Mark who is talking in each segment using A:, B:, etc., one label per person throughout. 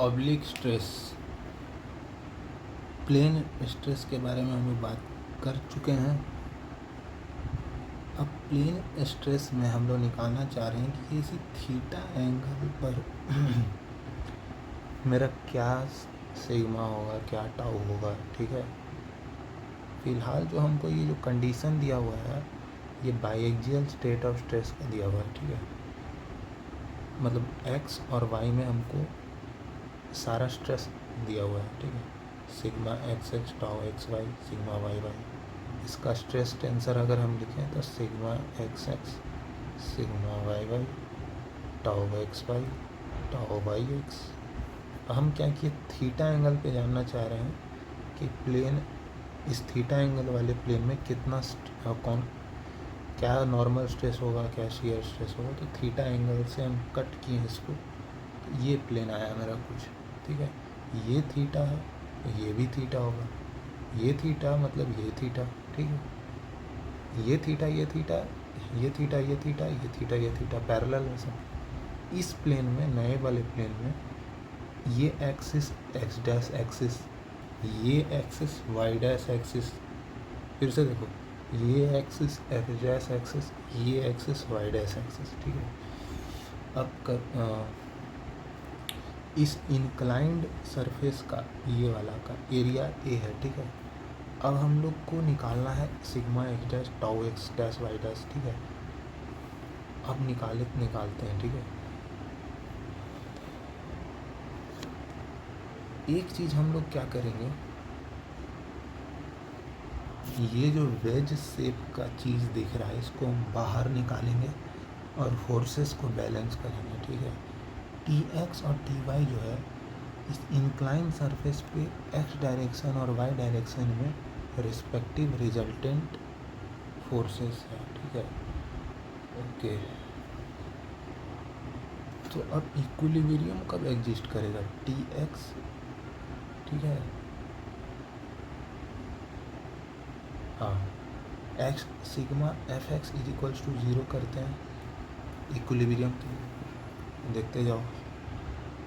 A: Oblique stress, plane stress के बारे में हम लोग बात कर चुके हैं। अब प्लेन स्ट्रेस में हम लोग निकालना चाह रहे हैं कि किसी थीटा एंगल पर मेरा क्या सिग्मा होगा, क्या टाउ होगा। ठीक है, फिलहाल जो हमको ये जो कंडीशन दिया हुआ है ये बाइएक्सियल स्टेट ऑफ स्ट्रेस का दिया हुआ है। ठीक है, मतलब एक्स और वाई में हमको सारा स्ट्रेस दिया हुआ है। ठीक है, sigma x x tau x y sigma y y. इसका स्ट्रेस टेंसर अगर हम लिखें तो sigma x x sigma y y tau x y tau y x. हम क्या किए, थीटा एंगल पे जानना चाह रहे हैं कि प्लेन, इस थीटा एंगल वाले प्लेन में कितना क्या नॉर्मल स्ट्रेस होगा, क्या शियर स्ट्रेस होगा। तो थीटा एंगल से हम कट किए इसको, तो ये प्लेन आया मेरा कुछ। ठीक है, ये थीटा है, ये भी थीटा होगा, ये थीटा मतलब ये थीटा। ठीक है, ये थीटा ये थीटा ये थीटा ये थीटा ये थीटा ये थीटा पैरेलल है सब। इस प्लेन में, नए वाले प्लेन में, ये एक्सिस एक्स डैश एक्सिस, ये एक्सिस वाई डैश एक्सिस, फिर से देखो ये एक्सिस एक्स डैश एक्सिस, ये एक्सिस वाई डैश एक्सिस। ठीक है, अब इस इंक्लाइंड सरफेस का, ये वाला का एरिया ए है। ठीक है, अब हम लोग को निकालना है sigma x dash tau x dash Y dash. ठीक है, अब निकालते हैं। ठीक है, एक चीज़ हम लोग क्या करेंगे, ये जो वेज शेप का चीज़ दिख रहा है इसको हम बाहर निकालेंगे और फोर्सेस को बैलेंस करेंगे। ठीक है, टी एक्स और टी वाई जो है इस इंक्लाइन सरफेस पे एक्स डायरेक्शन और वाई डायरेक्शन में रिस्पेक्टिव रिजल्टेंट फोर्सेस है। ठीक है, ओके। तो अब इक्विलिब्रियम कब एग्जिस्ट करेगा, टी एक्स, ठीक है, हाँ, x sigma F x is equals to 0 करते हैं इक्विलिब्रियम के, देखते जाओ।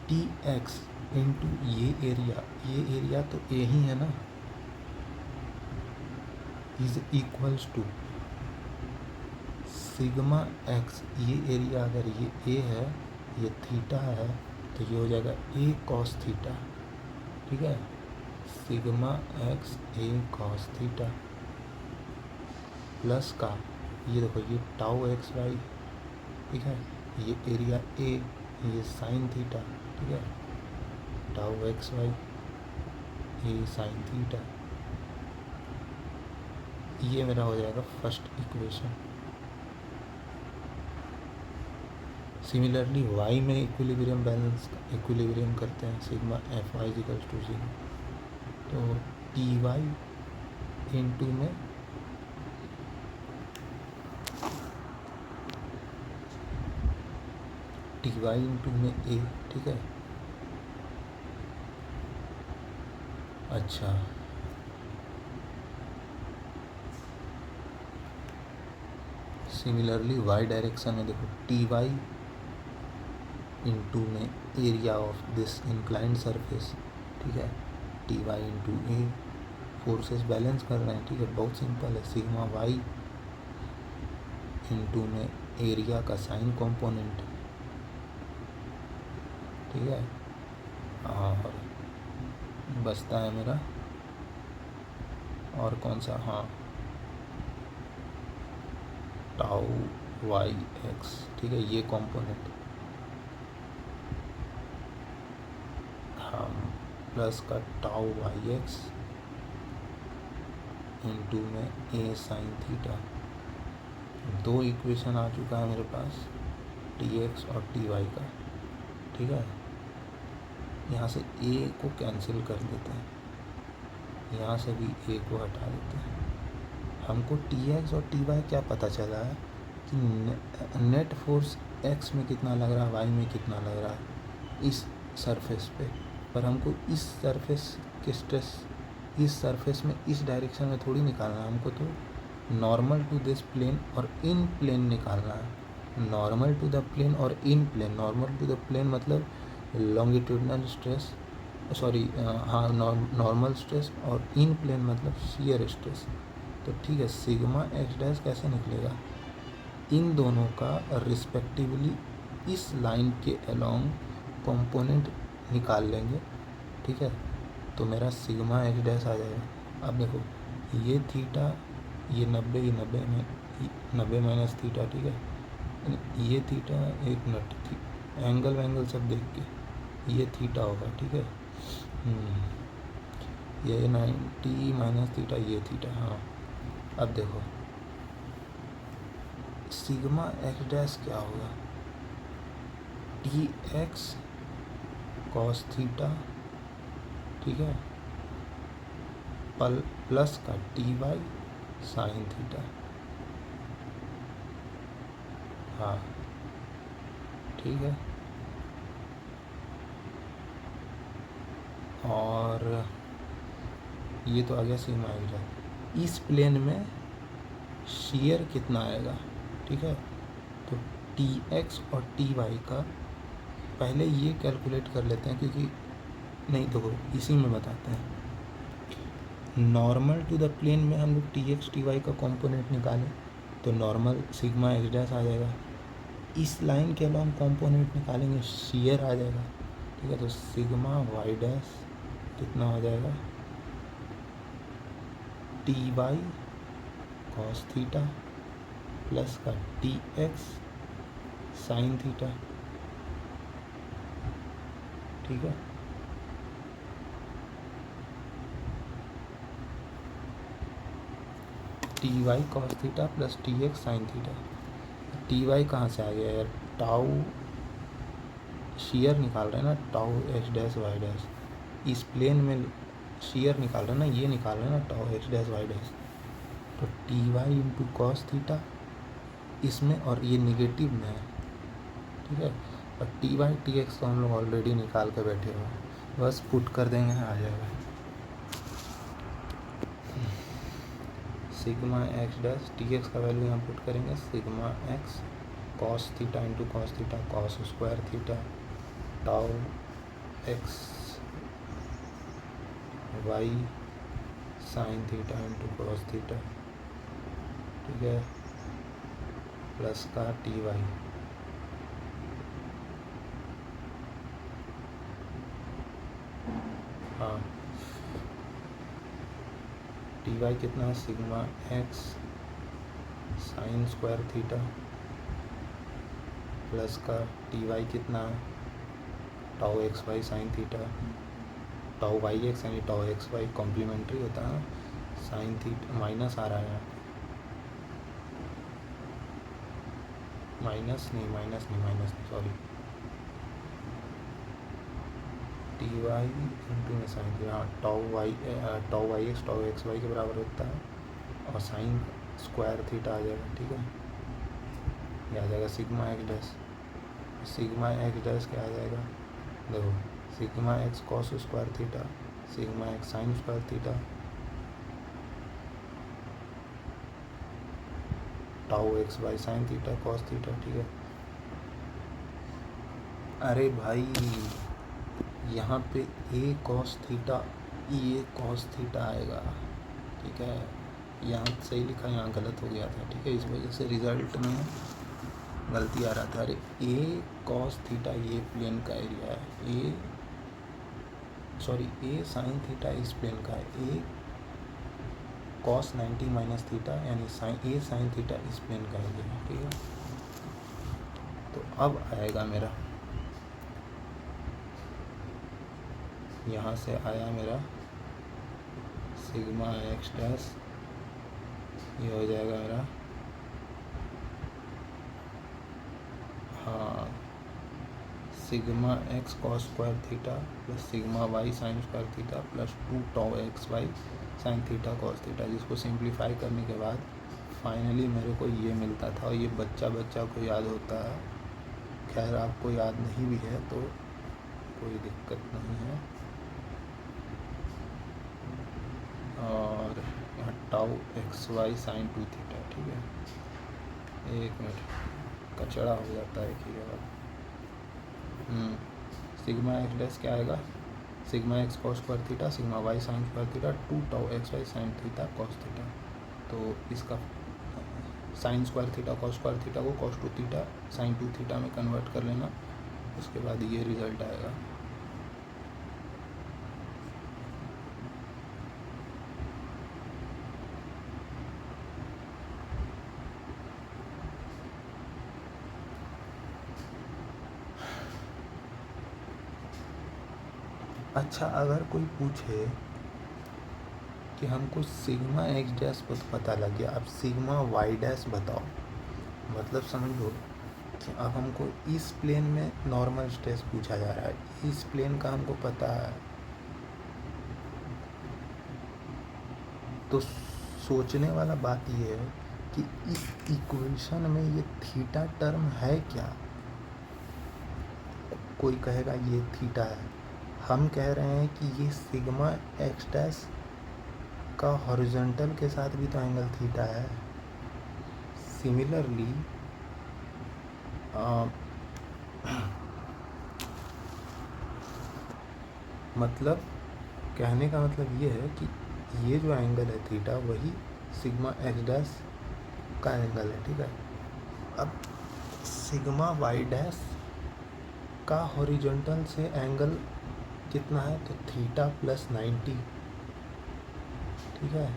A: टी एक्स इंटू ये एरिया तो ए ही है ना, is equals to sigma x, ये एरिया अगर ये ए है, ये थीटा है, तो ये हो जाएगा ए कॉस थीटा। ठीक है, सिग्मा एक्स ए कॉस थीटा प्लस का, ये देखो ये टाउ एक्स वाई। ठीक है, ये एरिया ए, ये साइन थीटा। ठीक है, टाउ एक्स वाई ये साइन थीटा, ये मेरा हो जाएगा फर्स्ट इक्वेशन। सिमिलरली वाई में इक्विलिब्रियम बैलेंस इक्विलिब्रियम करते हैं, sigma F y equals to 0, तो टी वाई इंटू में टी वाई इंटू में ए। ठीक है, अच्छा, सिमिलरली वाई डायरेक्शन में देखो टी वाई इंटू में area of this inclined surface. ठीक है, टी वाई इंटू ए, फोर्सेस बैलेंस कर रहे हैं। ठीक है, बहुत सिंपल है, सिग्मा वाई इंटू में एरिया का साइन कंपोनेंट। ठीक है, और बचता है मेरा और कौन सा, हाँ, टाउ वाई एक्स। ठीक है, ये कंपोनेंट, हाँ, प्लस का टाउ वाई एक्स इंटू में ए साइन थीटा। दो इक्वेशन आ चुका है मेरे पास, टी एक्स और टी वाई का। ठीक है, यहाँ से ए को कैंसिल कर देते हैं, यहाँ से भी ए को हटा देते हैं। हमको टी एक्स और टी वाई क्या पता चला है कि नेट फोर्स एक्स में कितना लग रहा है, वाई में कितना लग रहा है इस सरफेस पे, पर हमको इस सरफेस के स्ट्रेस इस सरफेस में इस डायरेक्शन में थोड़ी निकालना है, हमको तो नॉर्मल टू दिस प्लेन और इन प्लेन निकालना है। नॉर्मल टू द प्लेन और in plane, normal to the plane मतलब लॉन्गिट्यूडनल स्ट्रेस, सॉरी हाँ नॉर्मल स्ट्रेस, और इन प्लेन मतलब शियर स्ट्रेस। तो ठीक है, सिग्मा एक्स डैश कैसे निकलेगा, इन दोनों का रिस्पेक्टिवली इस लाइन के अलोंग कंपोनेंट निकाल लेंगे, ठीक है। तो मेरा सिग्मा एक्स डैश आ जाएगा। अब देखो ये थीटा, ये 90, ये 90 में 90 माइनस थीटा, ठीक है। ये थीटा, एक मिनट, एंगल वैंगल सब देख के ये थीटा होगा, ठीक है। ये 90 माइनस थीटा, ये थीटा, हाँ। अब देखो सिग्मा एक्स डैश क्या होगा, टी एक्स कॉस थीटा, ठीक है, प्लस का टी वाई साइन थीटा, हाँ ठीक है। और ये तो आ गया सिग्मा एक्स डैश। इस प्लेन में शियर कितना आएगा, ठीक है। तो टी एक्स और टी वाई का पहले ये कैलकुलेट कर लेते हैं, क्योंकि नहीं देखो इसी में बताते हैं। नॉर्मल टू द प्लेन में हम लोग टी एक्स टी वाई का कंपोनेंट निकालें तो नॉर्मल सिग्मा एक्स डैश आ जाएगा। इस लाइन के अलॉन्ग कंपोनेंट निकालेंगे, शियर आ जाएगा, ठीक है। तो सिग्मा वाई डैश कितना हो जाएगा, T y cos theta plus का टी एक्स साइन थीटा, ठीक है। T y cos theta plus T x sine theta. T y कहाँ से आ गया यार, टाउ शियर निकाल रहे हैं ना, tau x dash Y dash, इस प्लेन में शियर निकाल रहे हैं ना, ये निकाल रहे हैं ना tau x dash Y dash. तो T Y into cos theta इसमें, और ये निगेटिव में है, ठीक है। और टी वाई टी एक्स तो हम लोग ऑलरेडी निकाल के बैठे हुए हैं, बस पुट कर देंगे, आ जाएगा। Sigma x dash t x का वैल्यू यहाँ पुट करेंगे, sigma x cos theta into cos theta cos square theta tau x y sine theta into cos theta, ठीक है, प्लस का टी वाई, हाँ टी वाई कितना है, sigma x sine square theta plus का t y कितना है, tau x y sine theta, tau y x यानी टाउ एक्स वाई कॉम्प्लीमेंट्री होता है, साइन थीटा माइनस आ रहा है, माइनस नहीं सॉरी, टी वाई इंटू में साइन थीटा, हाँ टाउ वाई एक्स वाई के बराबर होता है, और साइन स्क्वायर थीटा आ जाएगा, ठीक है। ये आ जाएगा sigma x dash. Sigma x dash क्या आ जाएगा, देखो sigma x cos square theta, sigma x sine square theta, tau x y sine theta cos theta, ठीक है। अरे भाई यहाँ पे ए कॉस थीटा, ये कॉस थीटा आएगा, ठीक है। यहाँ सही लिखा, यहाँ गलत हो गया था, ठीक है, इस वजह से रिजल्ट में गलती आ रहा था। अरे ए कॉस थीटा ये प्लेन का एरिया है, ए सॉरी ए साइन थीटा इस प्लेन का है, ए कॉस 90 माइनस थीटा यानी ए साइन थीटा इस प्लेन का एरिया है, ठीक है। तो अब आएगा मेरा, यहाँ से आया मेरा सिग्मा एक्स डैश, ये हो जाएगा मेरा, हाँ sigma x cos square theta plus sigma y sine square theta plus 2 tau x y sine theta cos theta, जिसको सिंप्लीफाई करने के बाद फाइनली मेरे को ये मिलता था। और ये बच्चा को याद होता है, खैर आपको याद नहीं भी है तो कोई दिक्कत नहीं है। और यहाँ tau x y sine 2 theta, ठीक है। एक मिनट, कचड़ा हो जाता है कि सिग्मा एक्स डैश क्या आएगा, sigma x cos square theta sigma y sine square theta 2 tau x y sine theta cos theta. तो इसका sine square theta cos square theta को कॉस 2 थीटा साइन 2 थीटा में कन्वर्ट कर लेना, उसके बाद ये रिज़ल्ट आएगा। अच्छा, अगर कोई पूछे कि हमको सिग्मा एक्स डैश पता लग गया, अब सिग्मा वाई डैश बताओ, मतलब समझ लो कि अब हमको इस प्लेन में नॉर्मल स्ट्रेस पूछा जा रहा है, इस प्लेन का हमको पता है, तो सोचने वाला बात ये है कि इस इक्वेशन में ये थीटा टर्म है क्या। कोई कहेगा ये थीटा है, हम कह रहे हैं कि ये सिग्मा एक्स डैश का हॉरिजॉन्टल के साथ भी तो एंगल थीटा है। सिमिलरली मतलब कहने का मतलब ये है कि ये जो एंगल है थीटा वही सिग्मा एक्स डैश का एंगल है, ठीक है। अब सिग्मा वाई डैश का हॉरिजॉन्टल से एंगल कितना है, तो थीटा प्लस 90, ठीक है।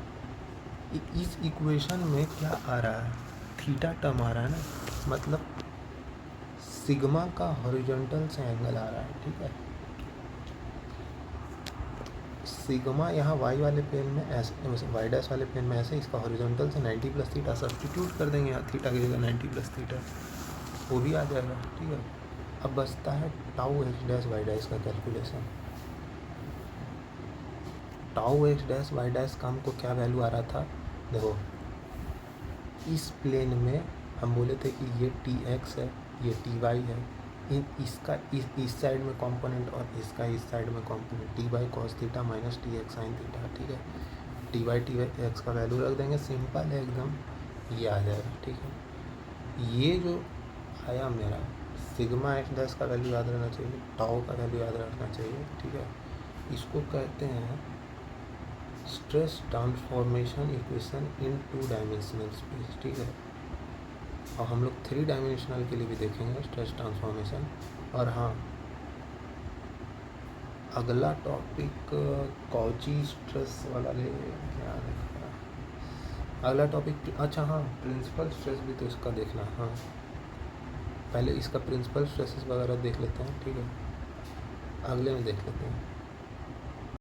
A: इस इक्वेशन में क्या आ रहा है, थीटा टर्म आ रहा है ना, मतलब सिग्मा का हॉरिजॉन्टल से एंगल आ रहा है, ठीक है। सिग्मा यहाँ वाई वाले प्लेन में ऐसे, वाई डैश वाले प्लेन में ऐसे, इसका हॉरिजॉन्टल से 90 प्लस थीटा सब्स्टिट्यूट कर देंगे, यहाँ थीटा की जगह 90 प्लस थीटा वो भी आ जाएगा, ठीक है। अब बचता है tau x dash Y dash का calculation. Tau x dash Y dash का हमको क्या वैल्यू आ रहा था, देखो इस प्लेन में हम बोले थे कि ये टी एक्स है, ये टी वाई है, इसका इस साइड में कंपोनेंट और इसका इस साइड में component, t y cos theta minus t x sine theta, ठीक है। टी वाई एक्स का वैल्यू रख देंगे, सिंपल है एकदम, ये आ जाएगा, ठीक है। ये जो आया मेरा सिग्मा एक्स डैश का वैल्यू याद रखना चाहिए, टाउ का वैल्यू याद रखना चाहिए, ठीक है। इसको कहते हैं stress transformation equation in 2 dimensional space, ठीक है। और हम लोग 3 डायमेंशनल के लिए भी देखेंगे स्ट्रेस ट्रांसफॉर्मेशन। और हाँ, अगला टॉपिक कॉची स्ट्रेस वाला ले क्या देखा, अगला टॉपिक, अच्छा हाँ, प्रिंसिपल स्ट्रेस भी तो इसका देखना, हाँ पहले इसका प्रिंसिपल स्ट्रेसेस वगैरह देख लेते हैं, ठीक है, अगले में देख लेते हैं।